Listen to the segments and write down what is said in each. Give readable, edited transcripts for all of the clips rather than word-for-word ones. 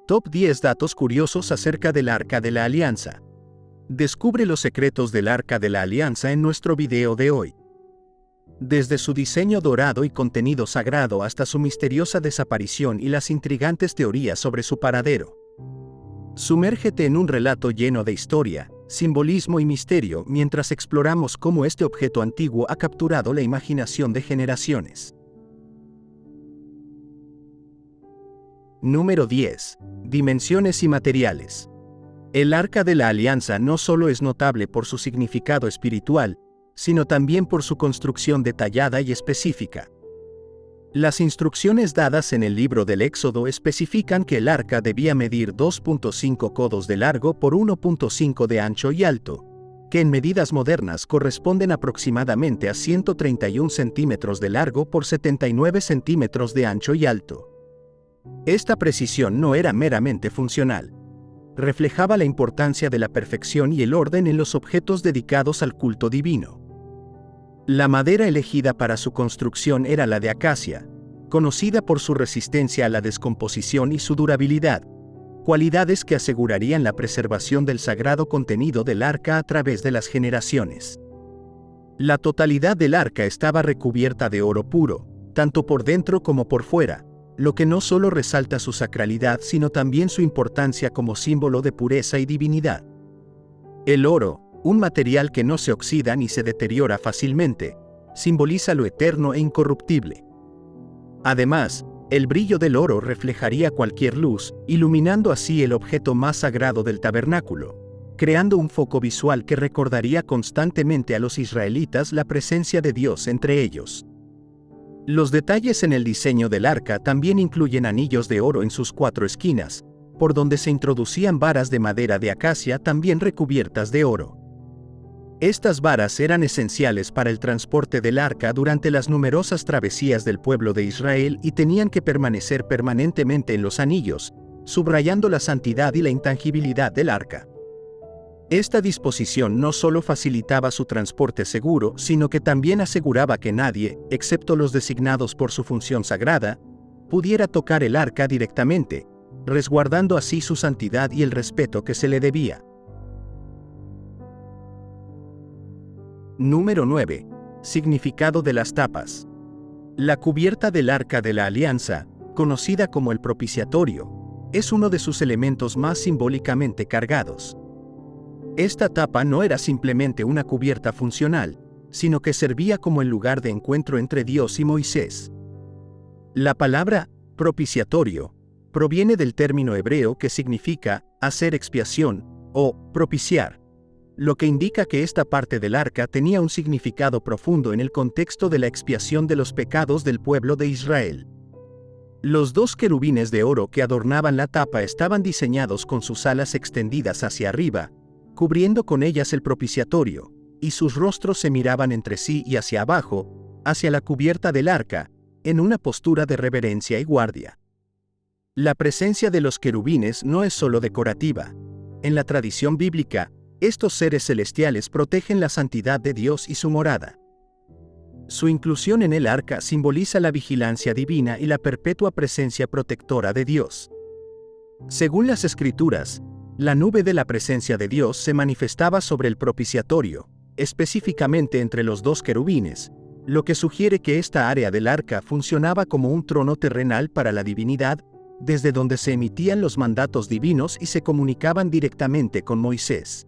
Top 10 datos curiosos acerca del Arca de la Alianza. Descubre los secretos del Arca de la Alianza en nuestro video de hoy. Desde su diseño dorado y contenido sagrado hasta su misteriosa desaparición y las intrigantes teorías sobre su paradero. Sumérgete en un relato lleno de historia, simbolismo y misterio mientras exploramos cómo este objeto antiguo ha capturado la imaginación de generaciones. Número 10. Dimensiones y materiales. El Arca de la Alianza no solo es notable por su significado espiritual, sino también por su construcción detallada y específica. Las instrucciones dadas en el libro del Éxodo especifican que el arca debía medir 2.5 codos de largo por 1.5 de ancho y alto, que en medidas modernas corresponden aproximadamente a 131 centímetros de largo por 79 centímetros de ancho y alto. Esta precisión no era meramente funcional. Reflejaba la importancia de la perfección y el orden en los objetos dedicados al culto divino. La madera elegida para su construcción era la de acacia, conocida por su resistencia a la descomposición y su durabilidad, cualidades que asegurarían la preservación del sagrado contenido del arca a través de las generaciones. La totalidad del arca estaba recubierta de oro puro, tanto por dentro como por fuera, lo que no solo resalta su sacralidad sino también su importancia como símbolo de pureza y divinidad. El oro, un material que no se oxida ni se deteriora fácilmente, simboliza lo eterno e incorruptible. Además, el brillo del oro reflejaría cualquier luz, iluminando así el objeto más sagrado del tabernáculo, creando un foco visual que recordaría constantemente a los israelitas la presencia de Dios entre ellos. Los detalles en el diseño del arca también incluyen anillos de oro en sus 4 esquinas, por donde se introducían varas de madera de acacia también recubiertas de oro. Estas varas eran esenciales para el transporte del arca durante las numerosas travesías del pueblo de Israel y tenían que permanecer permanentemente en los anillos, subrayando la santidad y la intangibilidad del arca. Esta disposición no solo facilitaba su transporte seguro, sino que también aseguraba que nadie, excepto los designados por su función sagrada, pudiera tocar el arca directamente, resguardando así su santidad y el respeto que se le debía. Número 9. Significado de las tapas. La cubierta del Arca de la Alianza, conocida como el propiciatorio, es uno de sus elementos más simbólicamente cargados. Esta tapa no era simplemente una cubierta funcional, sino que servía como el lugar de encuentro entre Dios y Moisés. La palabra propiciatorio proviene del término hebreo que significa hacer expiación o propiciar, lo que indica que esta parte del arca tenía un significado profundo en el contexto de la expiación de los pecados del pueblo de Israel. Los 2 querubines de oro que adornaban la tapa estaban diseñados con sus alas extendidas hacia arriba, cubriendo con ellas el propiciatorio, y sus rostros se miraban entre sí y hacia abajo, hacia la cubierta del arca, en una postura de reverencia y guardia. La presencia de los querubines no es solo decorativa. En la tradición bíblica, estos seres celestiales protegen la santidad de Dios y su morada. Su inclusión en el arca simboliza la vigilancia divina y la perpetua presencia protectora de Dios. Según las Escrituras, la nube de la presencia de Dios se manifestaba sobre el propiciatorio, específicamente entre los 2 querubines, lo que sugiere que esta área del arca funcionaba como un trono terrenal para la divinidad, desde donde se emitían los mandatos divinos y se comunicaban directamente con Moisés.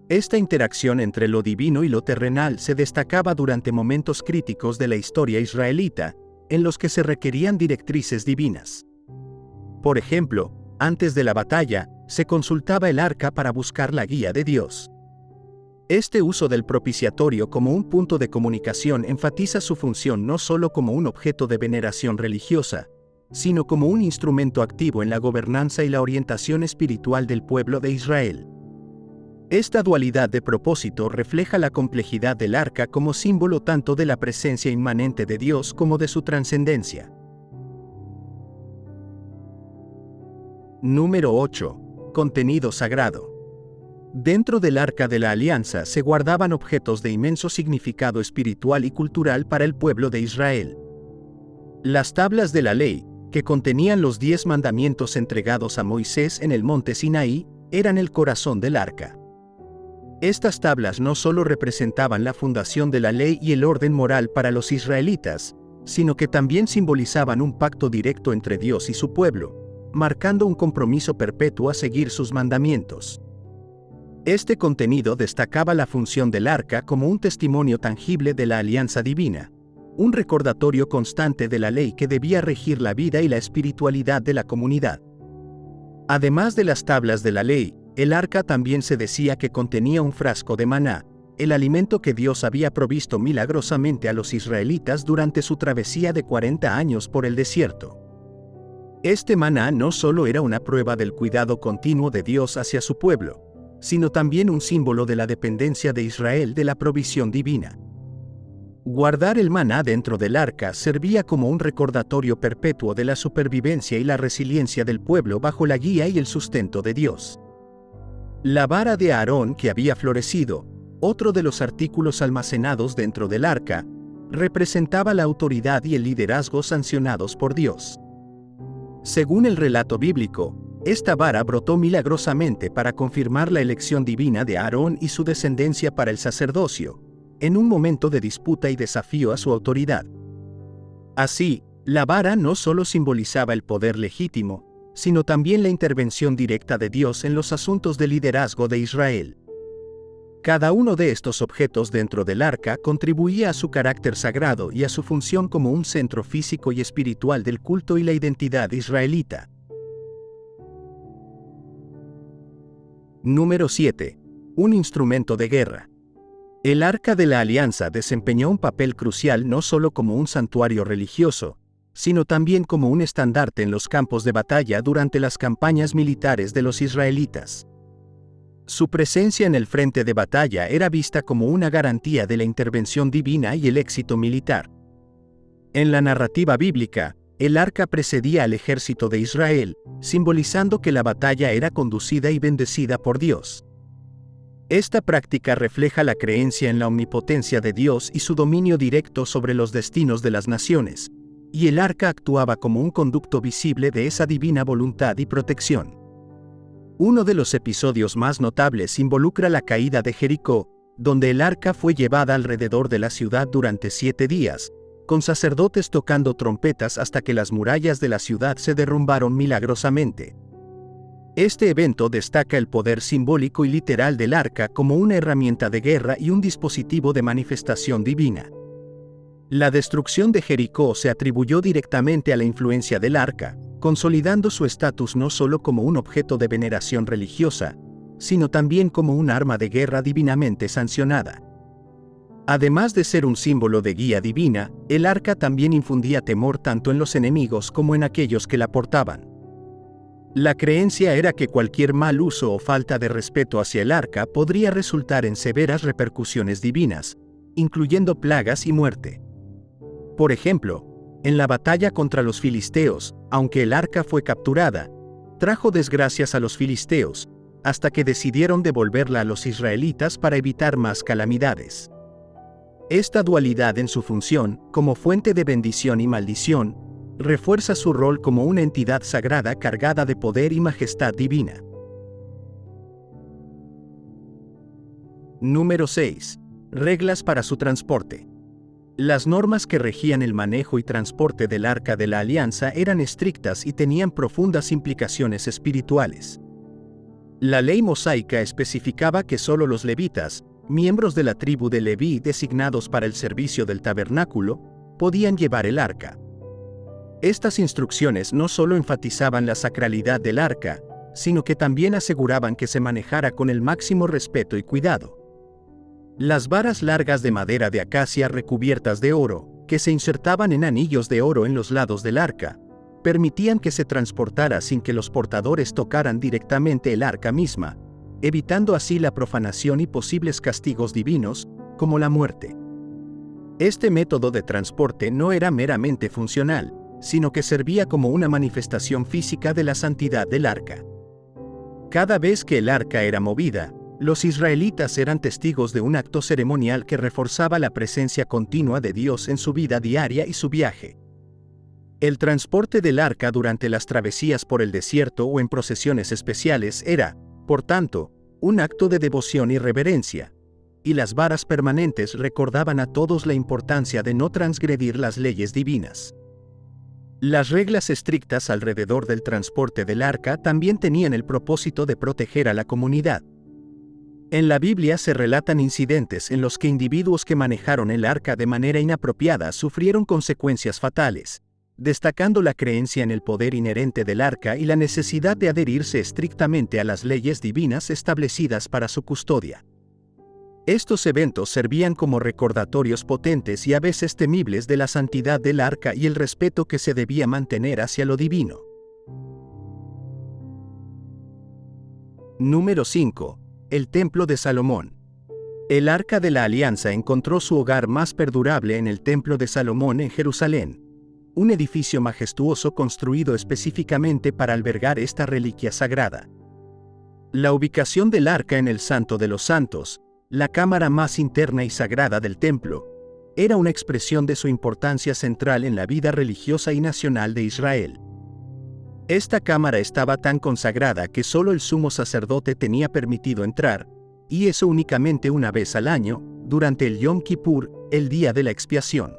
Esta interacción entre lo divino y lo terrenal se destacaba durante momentos críticos de la historia israelita, en los que se requerían directrices divinas. Por ejemplo, antes de la batalla, se consultaba el arca para buscar la guía de Dios. Este uso del propiciatorio como un punto de comunicación enfatiza su función no solo como un objeto de veneración religiosa, sino como un instrumento activo en la gobernanza y la orientación espiritual del pueblo de Israel. Esta dualidad de propósito refleja la complejidad del arca como símbolo tanto de la presencia inmanente de Dios como de su trascendencia. Número 8. Contenido sagrado. Dentro del Arca de la Alianza se guardaban objetos de inmenso significado espiritual y cultural para el pueblo de Israel. Las tablas de la ley, que que contenían los 10 mandamientos entregados a Moisés en el monte Sinaí, eran el corazón del arca. Estas tablas no solo representaban la fundación de la ley y el orden moral para los israelitas, sino que también simbolizaban un pacto directo entre Dios y su pueblo, marcando un compromiso perpetuo a seguir sus mandamientos. Este contenido destacaba la función del arca como un testimonio tangible de la alianza divina, un recordatorio constante de la ley que debía regir la vida y la espiritualidad de la comunidad. Además de las tablas de la ley, el arca también se decía que contenía un frasco de maná, el alimento que Dios había provisto milagrosamente a los israelitas durante su travesía de 40 años por el desierto. Este maná no solo era una prueba del cuidado continuo de Dios hacia su pueblo, sino también un símbolo de la dependencia de Israel de la provisión divina. Guardar el maná dentro del arca servía como un recordatorio perpetuo de la supervivencia y la resiliencia del pueblo bajo la guía y el sustento de Dios. La vara de Aarón que había florecido, otro de los artículos almacenados dentro del arca, representaba la autoridad y el liderazgo sancionados por Dios. Según el relato bíblico, esta vara brotó milagrosamente para confirmar la elección divina de Aarón y su descendencia para el sacerdocio, en un momento de disputa y desafío a su autoridad. Así, la vara no solo simbolizaba el poder legítimo, sino también la intervención directa de Dios en los asuntos de liderazgo de Israel. Cada uno de estos objetos dentro del arca contribuía a su carácter sagrado y a su función como un centro físico y espiritual del culto y la identidad israelita. Número 7. Un instrumento de guerra. El Arca de la Alianza desempeñó un papel crucial no solo como un santuario religioso, sino también como un estandarte en los campos de batalla durante las campañas militares de los israelitas. Su presencia en el frente de batalla era vista como una garantía de la intervención divina y el éxito militar. En la narrativa bíblica, el arca precedía al ejército de Israel, simbolizando que la batalla era conducida y bendecida por Dios. Esta práctica refleja la creencia en la omnipotencia de Dios y su dominio directo sobre los destinos de las naciones, y el arca actuaba como un conducto visible de esa divina voluntad y protección. Uno de los episodios más notables involucra la caída de Jericó, donde el arca fue llevada alrededor de la ciudad durante 7 días, con sacerdotes tocando trompetas hasta que las murallas de la ciudad se derrumbaron milagrosamente. Este evento destaca el poder simbólico y literal del arca como una herramienta de guerra y un dispositivo de manifestación divina. La destrucción de Jericó se atribuyó directamente a la influencia del arca, consolidando su estatus no solo como un objeto de veneración religiosa, sino también como un arma de guerra divinamente sancionada. Además de ser un símbolo de guía divina, el arca también infundía temor tanto en los enemigos como en aquellos que la portaban. La creencia era que cualquier mal uso o falta de respeto hacia el arca podría resultar en severas repercusiones divinas, incluyendo plagas y muerte. Por ejemplo, en la batalla contra los filisteos, aunque el arca fue capturada, trajo desgracias a los filisteos, hasta que decidieron devolverla a los israelitas para evitar más calamidades. Esta dualidad en su función, como fuente de bendición y maldición, refuerza su rol como una entidad sagrada cargada de poder y majestad divina. Número 6. Reglas para su transporte. Las normas que regían el manejo y transporte del Arca de la Alianza eran estrictas y tenían profundas implicaciones espirituales. La ley mosaica especificaba que solo los levitas, miembros de la tribu de Leví designados para el servicio del tabernáculo, podían llevar el arca. Estas instrucciones no solo enfatizaban la sacralidad del arca, sino que también aseguraban que se manejara con el máximo respeto y cuidado. Las varas largas de madera de acacia recubiertas de oro, que se insertaban en anillos de oro en los lados del arca, permitían que se transportara sin que los portadores tocaran directamente el arca misma, evitando así la profanación y posibles castigos divinos, como la muerte. Este método de transporte no era meramente funcional, sino que servía como una manifestación física de la santidad del arca. Cada vez que el arca era movida, los israelitas eran testigos de un acto ceremonial que reforzaba la presencia continua de Dios en su vida diaria y su viaje. El transporte del arca durante las travesías por el desierto o en procesiones especiales era, por tanto, un acto de devoción y reverencia, y las varas permanentes recordaban a todos la importancia de no transgredir las leyes divinas. Las reglas estrictas alrededor del transporte del arca también tenían el propósito de proteger a la comunidad. En la Biblia se relatan incidentes en los que individuos que manejaron el arca de manera inapropiada sufrieron consecuencias fatales, destacando la creencia en el poder inherente del arca y la necesidad de adherirse estrictamente a las leyes divinas establecidas para su custodia. Estos eventos servían como recordatorios potentes y a veces temibles de la santidad del arca y el respeto que se debía mantener hacia lo divino. Número 5. El Templo de Salomón. El Arca de la Alianza encontró su hogar más perdurable en el Templo de Salomón en Jerusalén, un edificio majestuoso construido específicamente para albergar esta reliquia sagrada. La ubicación del arca en el Santo de los Santos, la cámara más interna y sagrada del templo, era una expresión de su importancia central en la vida religiosa y nacional de Israel. Esta cámara estaba tan consagrada que solo el sumo sacerdote tenía permitido entrar, y eso únicamente una vez al año, durante el Yom Kippur, el día de la expiación.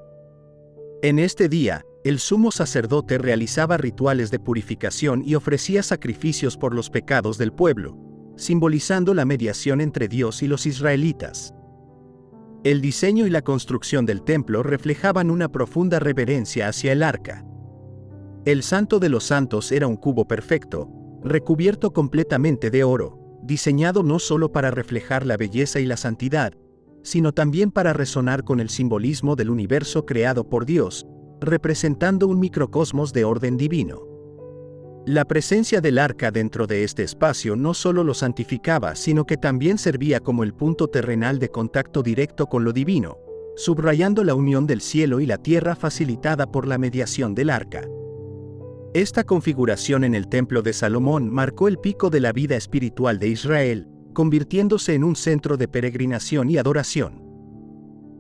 En este día, el sumo sacerdote realizaba rituales de purificación y ofrecía sacrificios por los pecados del pueblo, simbolizando la mediación entre Dios y los israelitas. El diseño y la construcción del templo reflejaban una profunda reverencia hacia el arca. El Santo de los Santos era un cubo perfecto, recubierto completamente de oro, diseñado no solo para reflejar la belleza y la santidad, sino también para resonar con el simbolismo del universo creado por Dios, representando un microcosmos de orden divino. La presencia del arca dentro de este espacio no solo lo santificaba, sino que también servía como el punto terrenal de contacto directo con lo divino, subrayando la unión del cielo y la tierra facilitada por la mediación del arca. Esta configuración en el Templo de Salomón marcó el pico de la vida espiritual de Israel, convirtiéndose en un centro de peregrinación y adoración.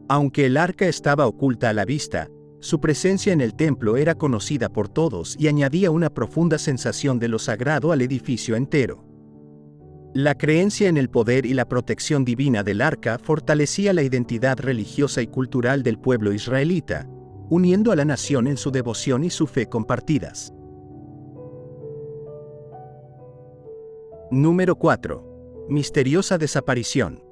Aunque el arca estaba oculta a la vista, su presencia en el templo era conocida por todos y añadía una profunda sensación de lo sagrado al edificio entero. La creencia en el poder y la protección divina del arca fortalecía la identidad religiosa y cultural del pueblo israelita, uniendo a la nación en su devoción y su fe compartidas. Número 4. Misteriosa desaparición.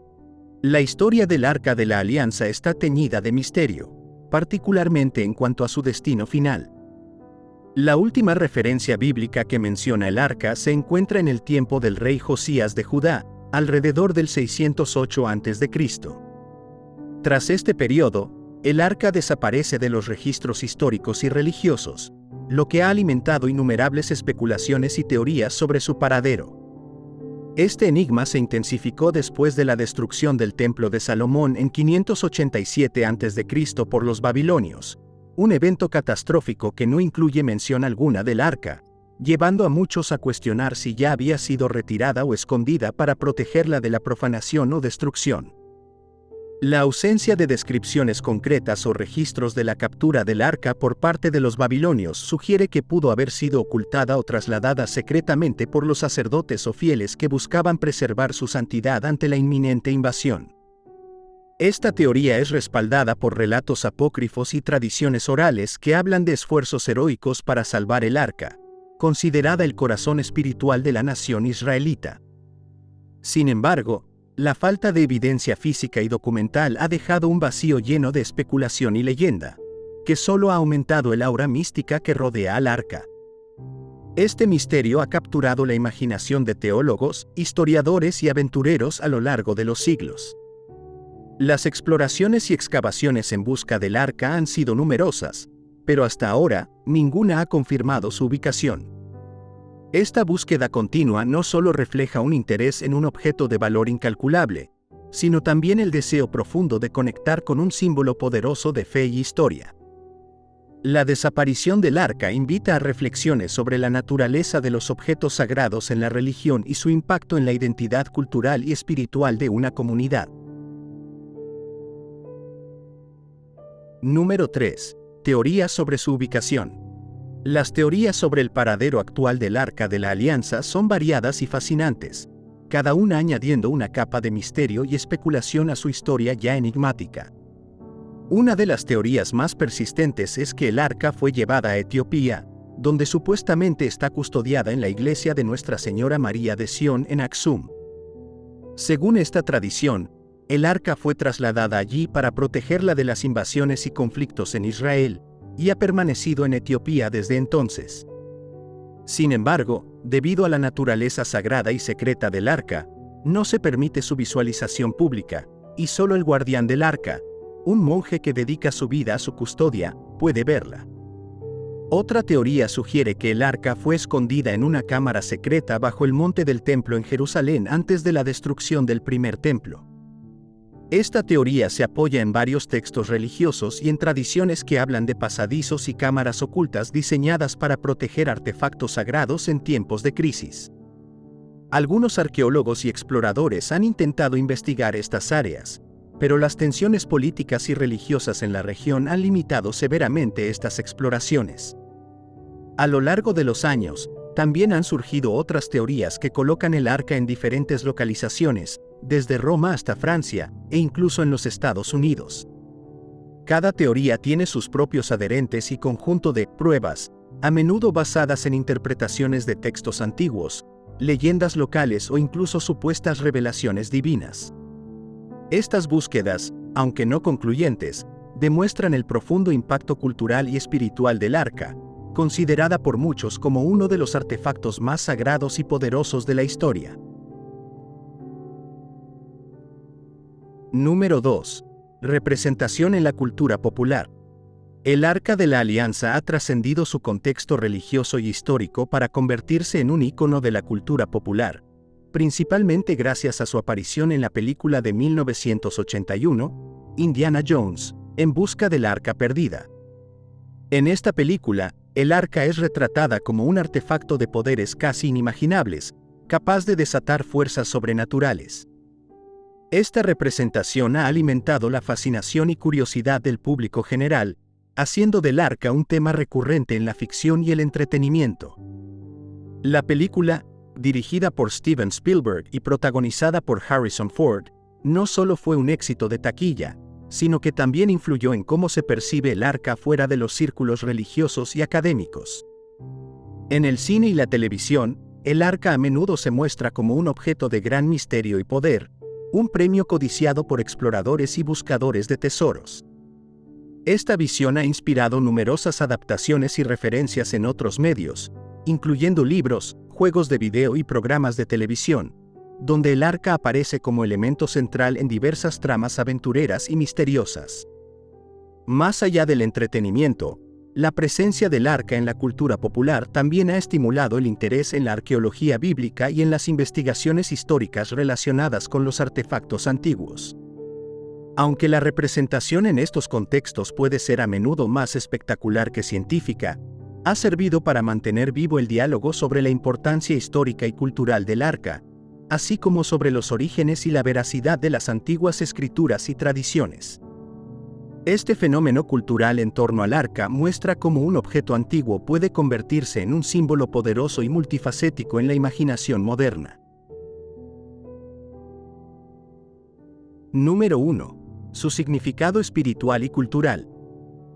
La historia del Arca de la Alianza está teñida de misterio, particularmente en cuanto a su destino final. La última referencia bíblica que menciona el arca se encuentra en el tiempo del rey Josías de Judá, alrededor del 608 a.C. Tras este periodo, el arca desaparece de los registros históricos y religiosos, lo que ha alimentado innumerables especulaciones y teorías sobre su paradero. Este enigma se intensificó después de la destrucción del Templo de Salomón en 587 a.C. por los babilonios, un evento catastrófico que no incluye mención alguna del arca, llevando a muchos a cuestionar si ya había sido retirada o escondida para protegerla de la profanación o destrucción. La ausencia de descripciones concretas o registros de la captura del arca por parte de los babilonios sugiere que pudo haber sido ocultada o trasladada secretamente por los sacerdotes o fieles que buscaban preservar su santidad ante la inminente invasión. Esta teoría es respaldada por relatos apócrifos y tradiciones orales que hablan de esfuerzos heroicos para salvar el arca, considerada el corazón espiritual de la nación israelita. Sin embargo, la falta de evidencia física y documental ha dejado un vacío lleno de especulación y leyenda, que solo ha aumentado el aura mística que rodea al arca. Este misterio ha capturado la imaginación de teólogos, historiadores y aventureros a lo largo de los siglos. Las exploraciones y excavaciones en busca del arca han sido numerosas, pero hasta ahora, ninguna ha confirmado su ubicación. Esta búsqueda continua no solo refleja un interés en un objeto de valor incalculable, sino también el deseo profundo de conectar con un símbolo poderoso de fe y historia. La desaparición del arca invita a reflexiones sobre la naturaleza de los objetos sagrados en la religión y su impacto en la identidad cultural y espiritual de una comunidad. Número 3. Teorías sobre su ubicación. Las teorías sobre el paradero actual del Arca de la Alianza son variadas y fascinantes, cada una añadiendo una capa de misterio y especulación a su historia ya enigmática. Una de las teorías más persistentes es que el arca fue llevada a Etiopía, donde supuestamente está custodiada en la iglesia de Nuestra Señora María de Sion en Aksum. Según esta tradición, el arca fue trasladada allí para protegerla de las invasiones y conflictos en Israel, y ha permanecido en Etiopía desde entonces. Sin embargo, debido a la naturaleza sagrada y secreta del arca, no se permite su visualización pública, y solo el guardián del arca, un monje que dedica su vida a su custodia, puede verla. Otra teoría sugiere que el arca fue escondida en una cámara secreta bajo el monte del templo en Jerusalén antes de la destrucción del primer templo. Esta teoría se apoya en varios textos religiosos y en tradiciones que hablan de pasadizos y cámaras ocultas diseñadas para proteger artefactos sagrados en tiempos de crisis. Algunos arqueólogos y exploradores han intentado investigar estas áreas, pero las tensiones políticas y religiosas en la región han limitado severamente estas exploraciones. A lo largo de los años, también han surgido otras teorías que colocan el arca en diferentes localizaciones, desde Roma hasta Francia, e incluso en los Estados Unidos. Cada teoría tiene sus propios adherentes y conjunto de pruebas, a menudo basadas en interpretaciones de textos antiguos, leyendas locales o incluso supuestas revelaciones divinas. Estas búsquedas, aunque no concluyentes, demuestran el profundo impacto cultural y espiritual del arca, considerada por muchos como uno de los artefactos más sagrados y poderosos de la historia. Número 2. Representación en la cultura popular. El Arca de la Alianza ha trascendido su contexto religioso y histórico para convertirse en un ícono de la cultura popular, principalmente gracias a su aparición en la película de 1981, Indiana Jones, En busca del Arca perdida. En esta película, el arca es retratada como un artefacto de poderes casi inimaginables, capaz de desatar fuerzas sobrenaturales. Esta representación ha alimentado la fascinación y curiosidad del público general, haciendo del arca un tema recurrente en la ficción y el entretenimiento. La película, dirigida por Steven Spielberg y protagonizada por Harrison Ford, no solo fue un éxito de taquilla, sino que también influyó en cómo se percibe el arca fuera de los círculos religiosos y académicos. En el cine y la televisión, el arca a menudo se muestra como un objeto de gran misterio y poder, un premio codiciado por exploradores y buscadores de tesoros. Esta visión ha inspirado numerosas adaptaciones y referencias en otros medios, incluyendo libros, juegos de video y programas de televisión, donde el arca aparece como elemento central en diversas tramas aventureras y misteriosas. Más allá del entretenimiento, la presencia del arca en la cultura popular también ha estimulado el interés en la arqueología bíblica y en las investigaciones históricas relacionadas con los artefactos antiguos. Aunque la representación en estos contextos puede ser a menudo más espectacular que científica, ha servido para mantener vivo el diálogo sobre la importancia histórica y cultural del arca, así como sobre los orígenes y la veracidad de las antiguas escrituras y tradiciones. Este fenómeno cultural en torno al arca muestra cómo un objeto antiguo puede convertirse en un símbolo poderoso y multifacético en la imaginación moderna. Número 1. Su significado espiritual y cultural.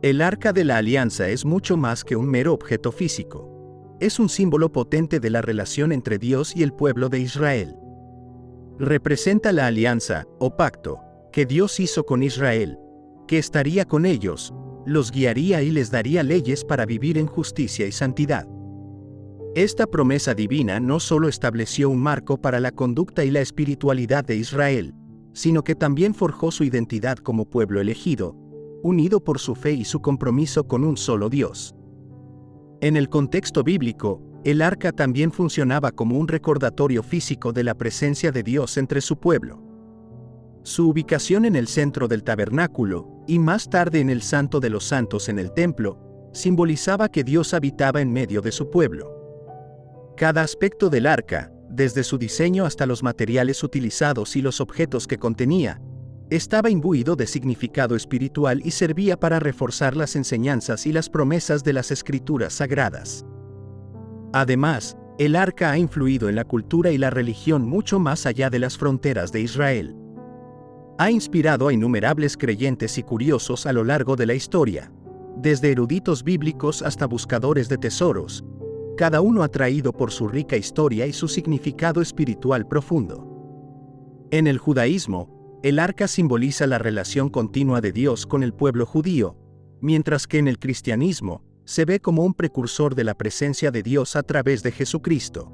El Arca de la Alianza es mucho más que un mero objeto físico. Es un símbolo potente de la relación entre Dios y el pueblo de Israel. Representa la alianza, o pacto, que Dios hizo con Israel, que estaría con ellos, los guiaría y les daría leyes para vivir en justicia y santidad. Esta promesa divina no solo estableció un marco para la conducta y la espiritualidad de Israel, sino que también forjó su identidad como pueblo elegido, unido por su fe y su compromiso con un solo Dios. En el contexto bíblico, el arca también funcionaba como un recordatorio físico de la presencia de Dios entre su pueblo. Su ubicación en el centro del tabernáculo, y más tarde en el Santo de los Santos en el templo, simbolizaba que Dios habitaba en medio de su pueblo. Cada aspecto del arca, desde su diseño hasta los materiales utilizados y los objetos que contenía, Estaba imbuido de significado espiritual y servía para reforzar las enseñanzas y las promesas de las escrituras sagradas. Además, el arca ha influido en la cultura y la religión mucho más allá de las fronteras de Israel. Ha inspirado a innumerables creyentes y curiosos a lo largo de la historia, desde eruditos bíblicos hasta buscadores de tesoros, cada uno atraído por su rica historia y su significado espiritual profundo. En el judaísmo, el arca simboliza la relación continua de Dios con el pueblo judío, mientras que en el cristianismo, se ve como un precursor de la presencia de Dios a través de Jesucristo.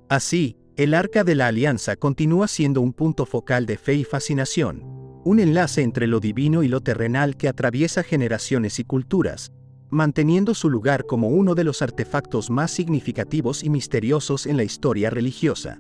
Así, el Arca de la Alianza continúa siendo un punto focal de fe y fascinación, un enlace entre lo divino y lo terrenal que atraviesa generaciones y culturas, manteniendo su lugar como uno de los artefactos más significativos y misteriosos en la historia religiosa.